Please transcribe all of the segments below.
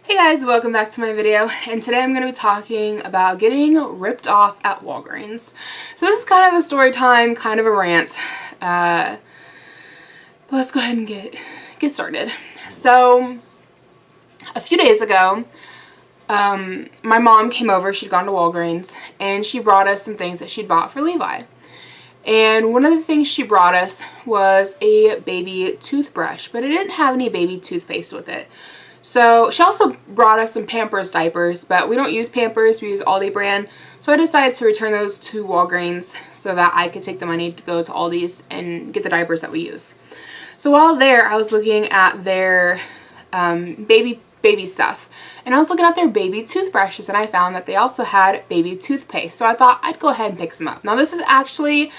Hey guys, welcome back to my video, and today I'm going to be talking about getting ripped off at Walgreens. So this is kind of a story time, kind of a rant, but let's go ahead and get started. So a few days ago, my mom came over. She'd gone to Walgreens, and she brought us some things that she'd bought for Levi. And one of the things she brought us was a baby toothbrush, but it didn't have any baby toothpaste with it. So she also brought us some Pampers diapers, but we don't use Pampers, we use Aldi brand. So I decided to return those to Walgreens so that I could take the money to go to Aldi's and get the diapers that we use. So while there, I was looking at their baby stuff. And I was looking at their baby toothbrushes, and I found that they also had baby toothpaste. So I thought I'd go ahead and pick some up. Now this is actually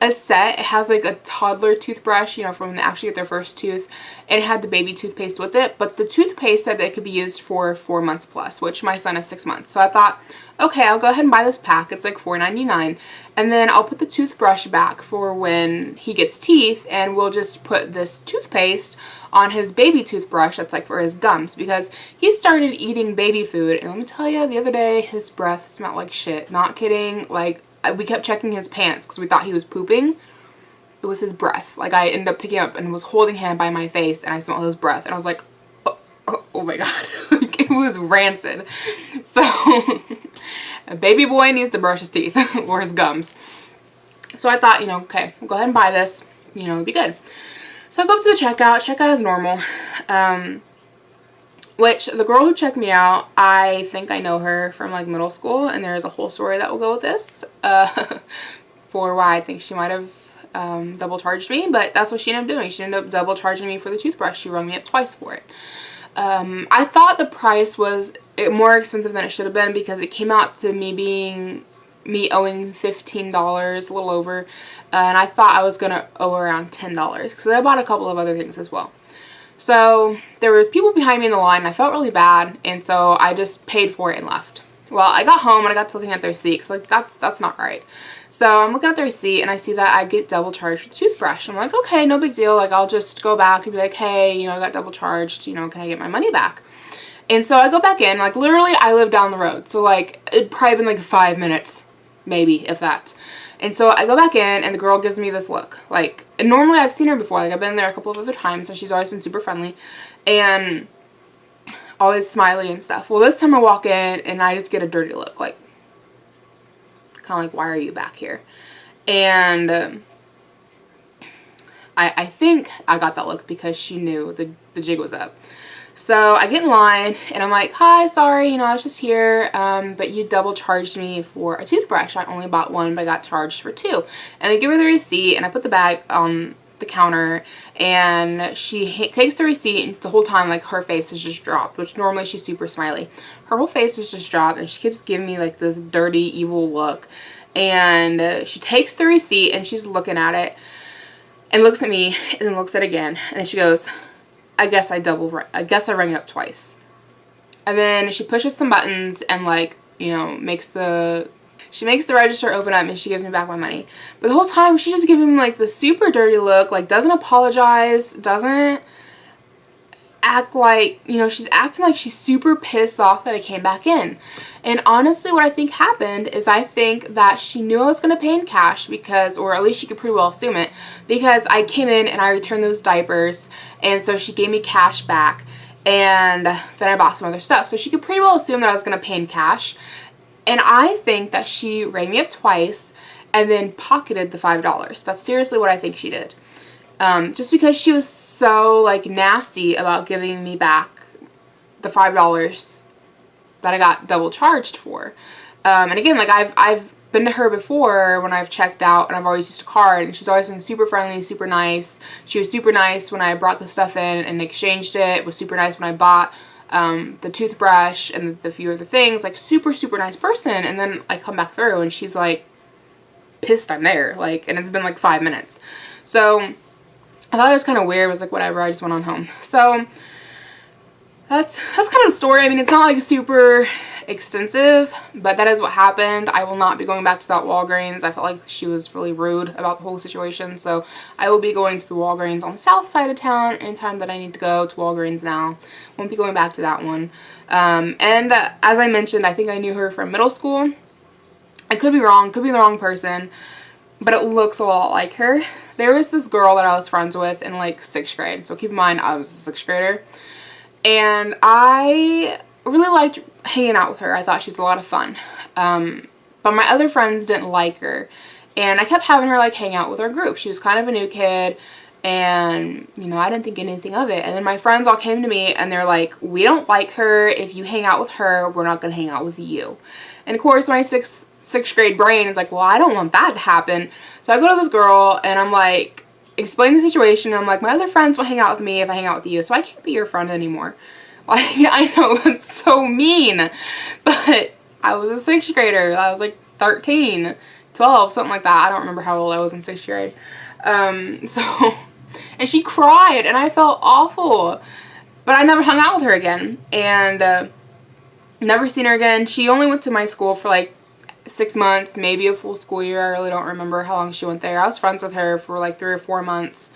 a set. It has like a toddler toothbrush, you know, from when they actually get their first tooth, and it had the baby toothpaste with it. But the toothpaste said that it could be used for 4 months plus, which my son is 6 months. So I thought, okay, I'll go ahead and buy this pack. It's like $4.99, and then I'll put the toothbrush back for when he gets teeth, and we'll just put this toothpaste on his baby toothbrush that's like for his gums, because he started eating baby food, and let me tell you, the other day his breath smelled like shit. Not kidding. Like, we kept checking his pants because we thought he was pooping. It was his breath. Like, I ended up picking up and was holding him by my face, and I smelled his breath, and I was like, oh my god. Like, it was rancid. So a baby boy needs to brush his teeth or his gums. So I thought, you know, okay, we'll go ahead and buy this, you know, it'd be good. So I go up to the checkout as normal, which the girl who checked me out, I think I know her from like middle school, and there's a whole story that will go with this for why I think she might have double charged me, but that's what she ended up doing. She ended up double charging me for the toothbrush. She rung me up twice for it. I thought the price was more expensive than it should have been, because it came out to me owing $15, a little over, and I thought I was gonna owe around $10 because I bought a couple of other things as well. So there were people behind me in the line. I felt really bad, and so I just paid for it and left. Well, I got home and I got to looking at their receipt. Like, that's not right. So I'm looking at the receipt, and I see that I get double charged for the toothbrush. I'm like, okay, no big deal. Like, I'll just go back and be like, hey, you know, I got double charged. You know, can I get my money back? And so I go back in. Like, literally, I live down the road. So, like, it'd probably been like 5 minutes, maybe, if that. And so I go back in, and the girl gives me this look. Like, and normally I've seen her before. Like, I've been there a couple of other times, and she's always been super friendly and always smiley and stuff. Well, this time I walk in, and I just get a dirty look. Like, kind of like, why are you back here? And I think I got that look because she knew the jig was up. So I get in line, and I'm like, hi, sorry, you know, I was just here, but you double charged me for a toothbrush. I only bought one, but I got charged for two. And I give her the receipt, and I put the bag on the counter, and she takes the receipt, and the whole time, like, her face is just dropped, which normally she's super smiley. Her whole face is just dropped, and she keeps giving me, like, this dirty, evil look. And she takes the receipt, and she's looking at it, and looks at me, and then looks at it again, and then she goes, I guess I rang it up twice. And then she pushes some buttons and, like, you know, she makes the register open up, and she gives me back my money. But the whole time she's just giving me like the super dirty look, like doesn't apologize, doesn't act like, you know, she's acting like she's super pissed off that I came back in. And honestly, what I think happened is I think that she knew I was going to pay in cash because, or at least she could pretty well assume it, because I came in and I returned those diapers, and so she gave me cash back, and then I bought some other stuff. So she could pretty well assume that I was going to pay in cash. And I think that she rang me up twice and then pocketed the $5. That's seriously what I think she did. Just because she was so, like, nasty about giving me back the $5 that I got double charged for. And again, like, I've been to her before when I've checked out, and I've always used a card, and she's always been super friendly, super nice. She was super nice when I brought the stuff in and exchanged it. Was super nice when I bought the toothbrush and the few other things. Like, super, super nice person. And then I come back through, and she's like pissed I'm there, like, and it's been like 5 minutes. So I thought it was kind of weird. I was like, whatever, I just went on home. So that's kind of the story. I mean, it's not like super extensive, but that is what happened. I will not be going back to that Walgreens. I felt like she was really rude about the whole situation, so I will be going to the Walgreens on the south side of town anytime that I need to go to Walgreens now. Won't be going back to that one. And as I mentioned, I think I knew her from middle school. I could be wrong, could be the wrong person, but it looks a lot like her. There was this girl that I was friends with in like 6th grade, so keep in mind I was a 6th grader, and I really liked hanging out with her. I thought she was a lot of fun, but my other friends didn't like her, and I kept having her like hang out with our group. She was kind of a new kid, and you know, I didn't think anything of it. And then my friends all came to me and they're like, we don't like her. If you hang out with her, we're not gonna hang out with you. And of course my sixth grade brain is like, well, I don't want that to happen. So I go to this girl and I'm like, explain the situation. I'm like, my other friends will hang out with me if I hang out with you, so I can't be your friend anymore. Like, I know that's so mean, but I was a 6th grader. I was like 13, 12, something like that. I don't remember how old I was in 6th grade. And she cried and I felt awful, but I never hung out with her again, and never seen her again. She only went to my school for like 6 months, maybe a full school year. I really don't remember how long she went there. I was friends with her for like 3 or 4 months.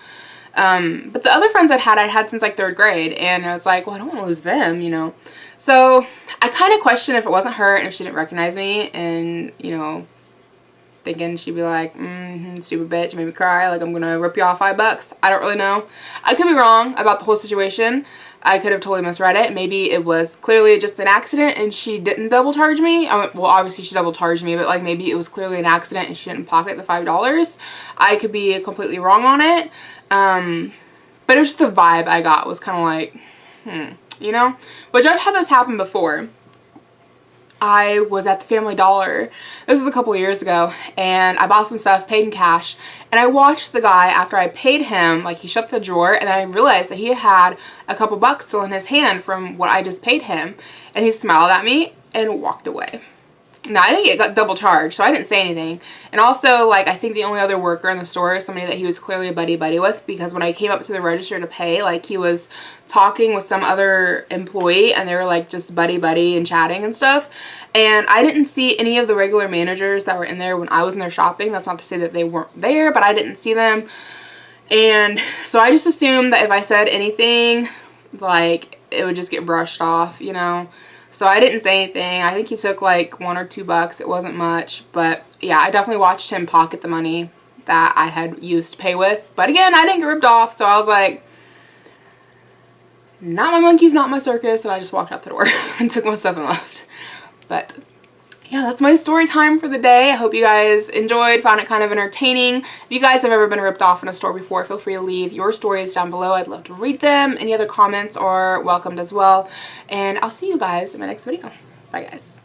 But the other friends I'd had since like 3rd grade, and I was like, well, I don't want to lose them, you know. So I kind of questioned if it wasn't her and if she didn't recognize me, and, you know, thinking she'd be like, stupid bitch, you made me cry, like I'm gonna rip you off $5. I don't really know. I could be wrong about the whole situation. I could have totally misread it. Maybe it was clearly just an accident and she didn't double charge me. Well, obviously she double charged me, but like maybe it was clearly an accident and she didn't pocket the $5. I could be completely wrong on it. But it was just the vibe I got was kind of like, you know? Which I've had this happen before. I was at the Family Dollar, this was a couple years ago, and I bought some stuff, paid in cash, and I watched the guy after I paid him, like he shut the drawer, and then I realized that he had a couple bucks still in his hand from what I just paid him, and he smiled at me and walked away. Now, I didn't get double charged, so I didn't say anything. And also, like, I think the only other worker in the store is somebody that he was clearly a buddy-buddy with, because when I came up to the register to pay, like, he was talking with some other employee, and they were, like, just buddy-buddy and chatting and stuff. And I didn't see any of the regular managers that were in there when I was in there shopping. That's not to say that they weren't there, but I didn't see them. And so I just assumed that if I said anything, like, it would just get brushed off, you know? So I didn't say anything. I think he took like $1 or $2. It wasn't much. But yeah, I definitely watched him pocket the money that I had used to pay with. But again, I didn't get ripped off. So I was like, not my monkeys, not my circus. And I just walked out the door and took my stuff and left. But yeah, that's my story time for the day. I hope you guys enjoyed, found it kind of entertaining. If you guys have ever been ripped off in a store before, feel free to leave your stories down below. I'd love to read them. Any other comments are welcomed as well. And I'll see you guys in my next video. Bye, guys.